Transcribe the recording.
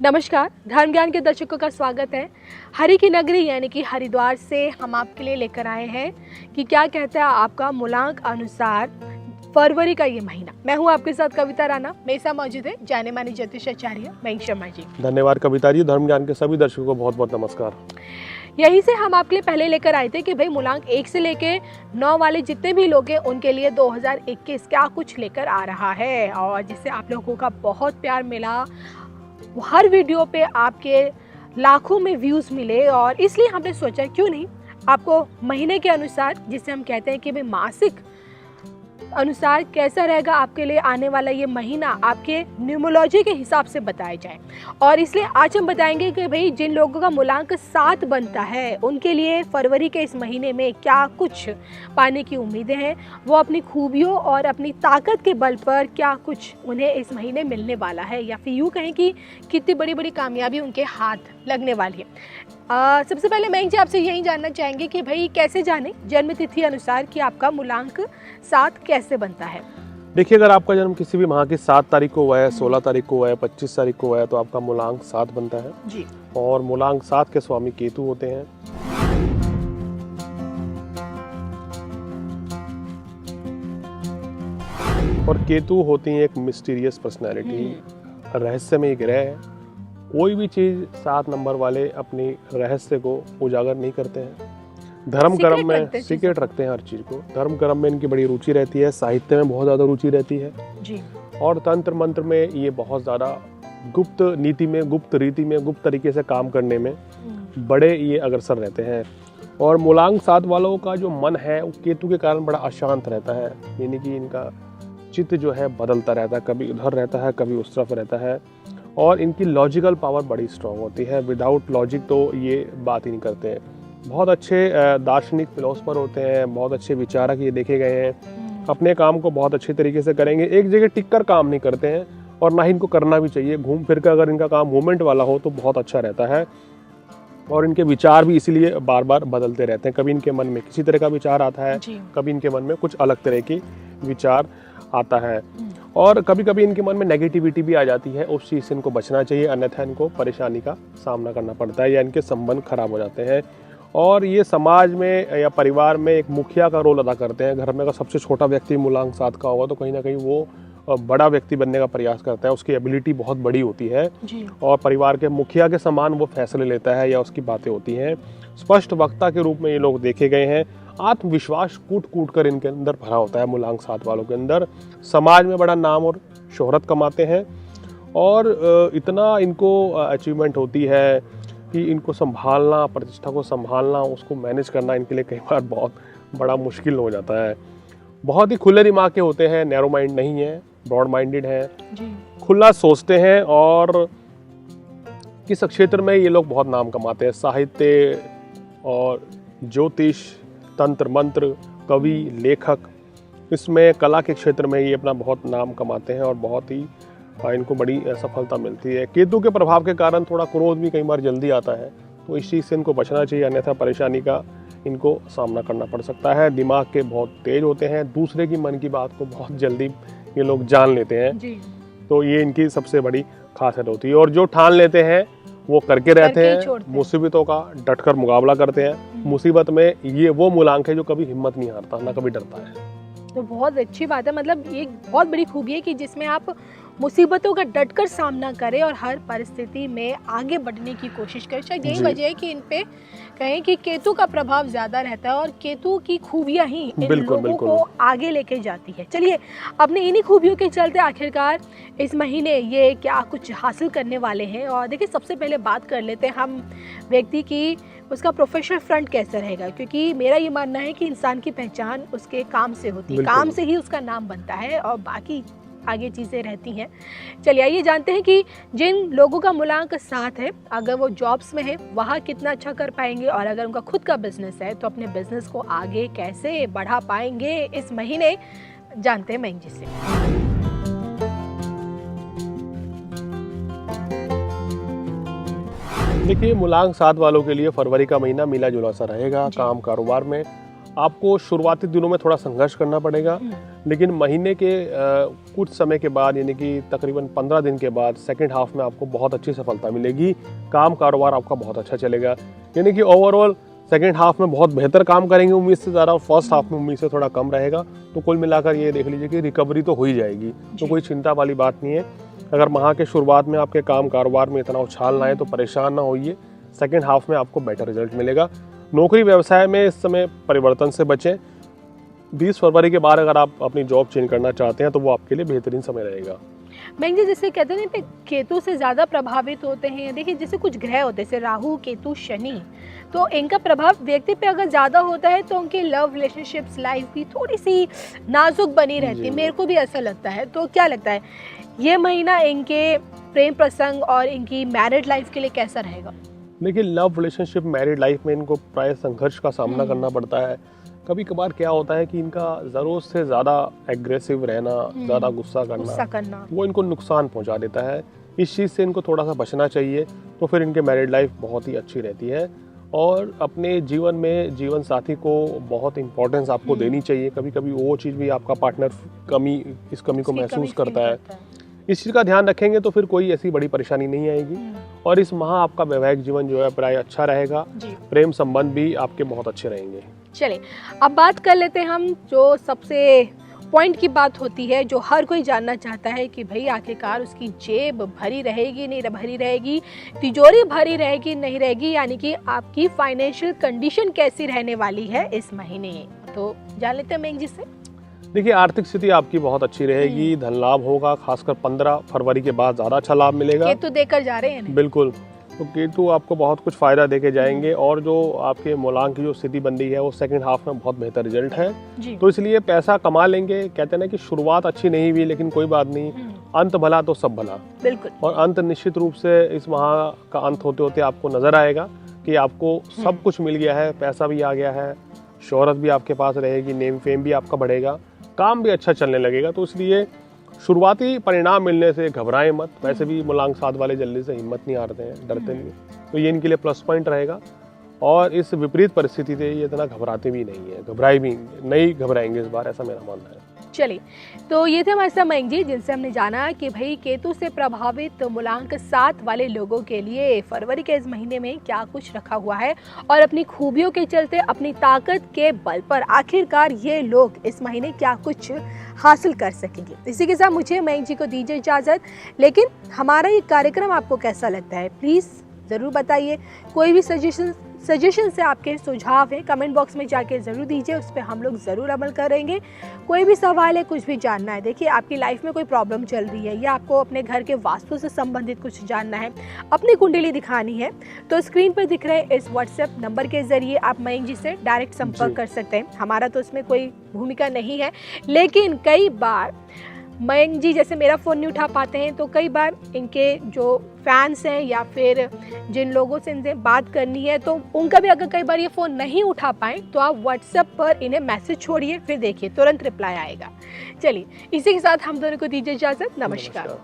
नमस्कार, धर्म ज्ञान के दर्शकों का स्वागत है। हरि की नगरी यानी कि हरिद्वार से हम आपके लिए लेकर आए हैं कि क्या कहता है आपका मूलांक अनुसार फरवरी का ये महीना। मैं हूँ आपके साथ कविता राणा, मेरे साथ मौजूद है जाने माने ज्योतिष आचार्य मयंक शर्मा जी। धन्यवाद कविता जी। धर्म ज्ञान के सभी दर्शकों को बहुत बहुत नमस्कार। यहीं से हम आपके लिए पहले लेकर आए थे कि भाई मूलांक 1 से लेके 9 वाले जितने भी लोग हैं उनके लिए 2021 क्या कुछ लेकर आ रहा है, और जिससे आप लोगों का बहुत प्यार मिला। हर वीडियो पे आपके लाखों में व्यूज़ मिले और इसलिए हमने सोचा क्यों नहीं आपको महीने के अनुसार, जिसे हम कहते हैं कि भाई मासिक अनुसार कैसा रहेगा आपके लिए आने वाला ये महीना, आपके न्यूमरोलॉजी के हिसाब से बताया जाए। और इसलिए आज हम बताएंगे कि भाई जिन लोगों का मूलांक 7 बनता है उनके लिए फरवरी के इस महीने में क्या कुछ पाने की उम्मीदें हैं, वो अपनी खूबियों और अपनी ताकत के बल पर क्या कुछ उन्हें इस महीने मिलने वाला है, या फिर यूँ कहें कि कितनी बड़ी बड़ी कामयाबी उनके हाथ लगने वाली है। सबसे पहले मयंक जी आपसे यही जानना चाहेंगे कि भाई कैसे जाने जन्म तिथि अनुसार कि आपका मूलांक 7 कैसे बनता है। देखिए, अगर आपका जन्म किसी भी माह की 7 तारीख को हुआ है, 16 तारीख को हुआ है, 25 तारीख को हुआ है, तो आपका मूलांक 7 बनता है जी। और मूलांक 7 के स्वामी केतु होते हैं। और केतु होती है एक मिस्टीरियस पर्सनैलिटी, रहस्यमय ग्रह है। कोई भी चीज 7 नंबर वाले अपनी रहस्य को उजागर नहीं करते हैं। धर्म कर्म में सीक्रेट रखते हैं हर चीज को। धर्म कर्म में इनकी बड़ी रुचि रहती है, साहित्य में बहुत ज्यादा रुचि रहती है जी। और तंत्र मंत्र में ये बहुत ज्यादा गुप्त नीति में, गुप्त रीति में, गुप्त तरीके से काम करने में बड़े ये अग्रसर रहते हैं। और मूलांक 7 वालों का जो मन है वो केतु के कारण बड़ा अशांत रहता है, यानी कि इनका चित्त जो है बदलता रहता है, कभी उधर रहता है कभी उस तरफ रहता है। और इनकी लॉजिकल पावर बड़ी स्ट्रांग होती है, विदाउट लॉजिक तो ये बात ही नहीं करते हैं। बहुत अच्छे दार्शनिक फिलोसफर होते हैं, बहुत अच्छे विचारक ये देखे गए हैं। अपने काम को बहुत अच्छे तरीके से करेंगे, एक जगह टिक कर काम नहीं करते हैं और ना ही इनको करना भी चाहिए। घूम फिर कर अगर इनका काम मूवमेंट वाला हो तो बहुत अच्छा रहता है। और इनके विचार भी इसीलिए बार बार बदलते रहते हैं। कभी इनके मन में किसी तरह का विचार आता है, कभी इनके मन में कुछ अलग तरह की विचार आता है। और कभी कभी इनके मन में नेगेटिविटी भी आ जाती है, उस चीज़ से इनको बचना चाहिए, अन्यथा इनको परेशानी का सामना करना पड़ता है या इनके संबंध खराब हो जाते हैं। और ये समाज में या परिवार में एक मुखिया का रोल अदा करते हैं। घर में अगर सबसे छोटा व्यक्ति मूलांक 7 का होगा तो कहीं ना कहीं वो बड़ा व्यक्ति बनने का प्रयास करता है, उसकी एबिलिटी बहुत बड़ी होती है और परिवार के मुखिया के समान वो फैसले लेता है या उसकी बातें होती हैं। स्पष्ट वक्ता के रूप में ये लोग देखे गए हैं। आत्मविश्वास कूट कूट कर इनके अंदर भरा होता है मूलांक 7 वालों के अंदर। समाज में बड़ा नाम और शोहरत कमाते हैं और इतना इनको अचीवमेंट होती है कि इनको संभालना, प्रतिष्ठा को संभालना, उसको मैनेज करना इनके लिए कई बार बहुत बड़ा मुश्किल हो जाता है। बहुत ही खुले दिमाग के होते हैं, नैरो माइंड नहीं है, ब्रॉड माइंडेड है, खुला सोचते हैं और किस क्षेत्र में ये लोग बहुत नाम कमाते हैं। साहित्य और ज्योतिष, तंत्र मंत्र, कवि, लेखक, इसमें कला के क्षेत्र में ये अपना बहुत नाम कमाते हैं और बहुत ही इनको बड़ी सफलता मिलती है। केतु के प्रभाव के कारण थोड़ा क्रोध भी कई बार जल्दी आता है, तो इस चीज़ से इनको बचना चाहिए, अन्यथा परेशानी का इनको सामना करना पड़ सकता है। दिमाग के बहुत तेज होते हैं, दूसरे की मन की बात को बहुत जल्दी ये लोग जान लेते हैं जी। तो ये इनकी सबसे बड़ी खासियत होती है। और जो ठान लेते हैं वो करके रहते हैं, मुसीबतों का डटकर मुकाबला करते हैं। मुसीबत में ये वो मूलांक है जो कभी हिम्मत नहीं हारता, ना कभी डरता है। तो बहुत अच्छी बात है, मतलब ये बहुत बड़ी खूबी है कि जिसमें आप मुसीबतों का डटकर सामना करें और हर परिस्थिति में आगे बढ़ने की कोशिश करें। शायद यही वजह है कि इन पे कहें कि केतु का प्रभाव ज़्यादा रहता है और केतु की खूबियां ही इन लोगों को आगे लेके जाती है। चलिए, अपने इन्हीं खूबियों के चलते आखिरकार इस महीने ये क्या कुछ हासिल करने वाले हैं। और देखिए, सबसे पहले बात कर लेते हैं हम व्यक्ति की, उसका प्रोफेशनल फ्रंट कैसा रहेगा, क्योंकि मेरा ये मानना है कि इंसान की पहचान उसके काम से होती है, काम से ही उसका नाम बनता है और बाकी आगे चीज़ें रहती हैं। चलिए आइए जानते हैं कि जिन लोगों का मूलांक 7 है, अगर वो जॉब्स में है वहाँ कितना अच्छा कर पाएंगे, और अगर उनका खुद का बिजनेस है तो अपने बिजनेस को आगे कैसे बढ़ा पाएंगे इस महीने, जानते हैं मयंक जी से। देखिए, मूलांक 7 वालों के लिए फरवरी का महीना मिला जुला सा रहेगा। काम कारोबार में आपको शुरुआती दिनों में थोड़ा संघर्ष करना पड़ेगा, लेकिन महीने के कुछ समय के बाद, यानी कि तकरीबन 15 दिन के बाद सेकंड हाफ में आपको बहुत अच्छी सफलता मिलेगी। काम कारोबार आपका बहुत अच्छा चलेगा, यानी कि ओवरऑल सेकंड हाफ में बहुत बेहतर काम करेंगे उम्मीद से ज़्यादा, फर्स्ट हाफ में उम्मीद से थोड़ा कम रहेगा। तो कुल मिलाकर ये देख लीजिए कि रिकवरी तो हो ही जाएगी, तो कोई चिंता वाली बात नहीं है। अगर माह के शुरुआत में आपके काम कारोबार में इतना उछाल ना है तो परेशान ना होइए, सेकंड हाफ में आपको बेटर रिजल्ट मिलेगा। नौकरी व्यवसाय में इस समय परिवर्तन से बचें। 20 फरवरी के बाद अगर आप अपनी जॉब चेंज करना चाहते हैं तो वो आपके लिए बेहतरीन समय रहेगा। मयंक जी, जैसे कहते हैं ना केतु से ज़्यादा प्रभावित होते हैं, देखिए जैसे कुछ ग्रह होते हैं जैसे राहु, केतु, शनि, तो इनका प्रभाव व्यक्ति पे अगर ज़्यादा होता है तो उनकी लव रिलेशनशिप्स लाइफ भी थोड़ी सी नाजुक बनी रहती है, मेरे को भी ऐसा लगता है। तो क्या लगता है ये महीना इनके प्रेम प्रसंग और इनकी मैरिड लाइफ के लिए कैसा रहेगा? देखिए, लव रिलेशनशिप, मैरिड लाइफ में इनको प्राय संघर्ष का सामना करना पड़ता है। कभी कभार क्या होता है कि इनका ज़रूरत से ज़्यादा एग्रेसिव रहना, ज़्यादा गुस्सा करना वो इनको नुकसान पहुंचा देता है। इस चीज़ से इनको थोड़ा सा बचना चाहिए, तो फिर इनके मैरिड लाइफ बहुत ही अच्छी रहती है। और अपने जीवन में जीवन साथी को बहुत इंपॉर्टेंस आपको देनी चाहिए। कभी कभी वो चीज़ भी आपका पार्टनर इस कमी को महसूस करता है। इस चीज़ का ध्यान रखेंगे तो फिर कोई ऐसी बड़ी परेशानी नहीं आएगी। और इस माह आपका वैवाहिक जीवन जो है प्राय अच्छा रहेगा, प्रेम संबंध भी आपके बहुत अच्छे रहेंगे। चलिए अब बात कर लेते हैं हम जो सबसे पॉइंट की बात होती है, जो हर कोई जानना चाहता है कि भाई आखिरकार उसकी जेब भरी रहेगी नहीं भरी रहेगी, तिजोरी भरी रहेगी नहीं रहेगी, यानी कि आपकी फाइनेंशियल कंडीशन कैसी रहने वाली है इस महीने। तो जान लेते हैं मयंक जी से। देखिए, आर्थिक स्थिति आपकी बहुत अच्छी रहेगी, धन लाभ होगा, खासकर 15 फरवरी के बाद ज़्यादा अच्छा लाभ मिलेगा। केतु देकर जा रहे हैं। बिल्कुल, तो केतु आपको बहुत कुछ फायदा देके जाएंगे। और जो आपके मूलांक की जो स्थिति बन रही है वो सेकंड हाफ में बहुत बेहतर रिजल्ट है, तो इसलिए पैसा कमा लेंगे। कहते हैं ना कि शुरुआत अच्छी नहीं हुई, लेकिन कोई बात नहीं, अंत भला तो सब भला। बिल्कुल। और अंत निश्चित रूप से इस माह का अंत होते होते आपको नजर आएगा कि आपको सब कुछ मिल गया है, पैसा भी आ गया है, शोहरत भी आपके पास रहेगी, नेम फेम भी आपका बढ़ेगा, काम भी अच्छा चलने लगेगा। तो इसलिए शुरुआती परिणाम मिलने से घबराएं मत। वैसे भी मूलांक 7 वाले जल्दी से हिम्मत नहीं हारते हैं, डरते नहीं, तो ये इनके लिए प्लस पॉइंट रहेगा। और इस विपरीत परिस्थिति से ये इतना घबराते भी नहीं है, घबराए भी नहीं घबराएंगे इस बार, ऐसा मेरा मानना है। चलिए, तो ये थे हमारे साथ मयंक जी, जिनसे हमने जाना कि भाई केतु से प्रभावित मूलांक 7 वाले लोगों के लिए फरवरी के इस महीने में क्या कुछ रखा हुआ है, और अपनी खूबियों के चलते, अपनी ताकत के बल पर आखिरकार ये लोग इस महीने क्या कुछ हासिल कर सकेंगे। इसी के साथ मुझे मयंक जी को दीजिए इजाज़त। लेकिन हमारा ये कार्यक्रम आपको कैसा लगता है प्लीज़ ज़रूर बताइए। कोई भी सजेशन से आपके सुझाव हैं कमेंट बॉक्स में जाके ज़रूर दीजिए, उस पर हम लोग ज़रूर अमल करेंगे। कोई भी सवाल है, कुछ भी जानना है, देखिए आपकी लाइफ में कोई प्रॉब्लम चल रही है या आपको अपने घर के वास्तु से संबंधित कुछ जानना है, अपनी कुंडली दिखानी है, तो स्क्रीन पर दिख रहे इस व्हाट्सएप नंबर के ज़रिए आप मयंक जी से डायरेक्ट संपर्क कर सकते हैं। हमारा तो इसमें कोई भूमिका नहीं है, लेकिन कई बार मयंक जी जैसे मेरा फ़ोन नहीं उठा पाते हैं, तो कई बार इनके जो फैंस हैं या फिर जिन लोगों से इनसे बात करनी है, तो उनका भी अगर कई बार ये फ़ोन नहीं उठा पाएँ तो आप व्हाट्सएप पर इन्हें मैसेज छोड़िए, फिर देखिए तुरंत रिप्लाई आएगा। चलिए, इसी के साथ हम दोनों को दीजिए इजाज़त। नमस्कार।